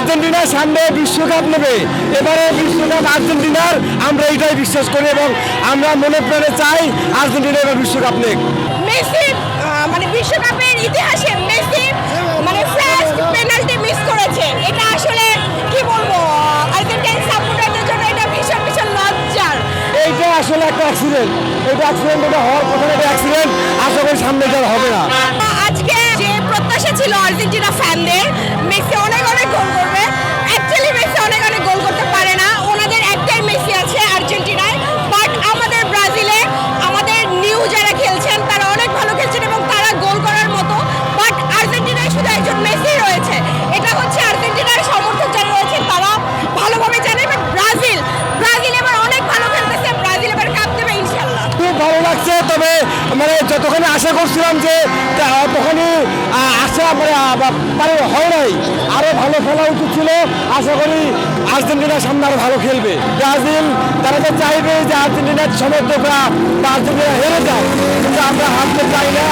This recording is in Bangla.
আর্জেন্টিনা সামনে বিশ্বকাপ নেবে, এবারে বিশ্বকাপ আর্জেন্টিনার, আমরা এটাই বিশ্বাস করি এবং আমরা মনে প্রাণে চাই আর্জেন্টিনা এবার বিশ্বকাপ নেক। মেসি মানে বিশ্বকাপের ইতিহাসে মেসি মানে ফার্স্ট পেনাল্টি মিস করেছে, এটা আসলে কি বলবো, আর্জেন্টাইন সাপোর্টারদের জন্য এটা ভীষণ ভীষণ লজ্জার। এইটা আসলে একটা অ্যাক্সিডেন্ট, এটা অ্যাক্সিডেন্ট, এটা হওয়ার কথা না, এটা অ্যাক্সিডেন্ট, আশা করি সামনে এটা আর হবে না। আজকে যে প্রত্যাশা ছিল আর্জেন্টিনা ফ্যানদের, মেসি অনেক অনেক গোল করবে, অ্যাকচুয়ালি মেসি অনেক অনেক গোল করতে পারে না, ওনাদের একটাই মেসি আছে আর্জেন্টিনায়। বাট আমাদের ব্রাজিলে আমাদের নিউ যারা খেলছেন তারা অনেক ভালো খেলছেন এবং তারা গোল করার মতো, বাট আর্জেন্টিনায় শুধু একজন মেসি রয়েছে, এটা হচ্ছে আর্জেন্টিনার সমর্থক যারা রয়েছে তারা ভালোভাবে জানে। বাট ব্রাজিল এবার অনেক ভালো খেলতেছে, ব্রাজিল এবার কাপ দেবে ইনশাল্লাহ। খুব ভালো লাগছে, তবে মানে যতক্ষণ আশা করছিলাম যে তখনই আশা মানে হয় নাই, আরও ভালো খেলা উচিত ছিল। আশা করি আর্জেন্টিনার সামনে আরও ভালো খেলবে। ব্রাজিল তারা তো চাইবে যে আর্জেন্টিনার সমর্থকরা বা আর্জেন্টিনা হেরে যায়, কিন্তু আমরা হারতে চাই না।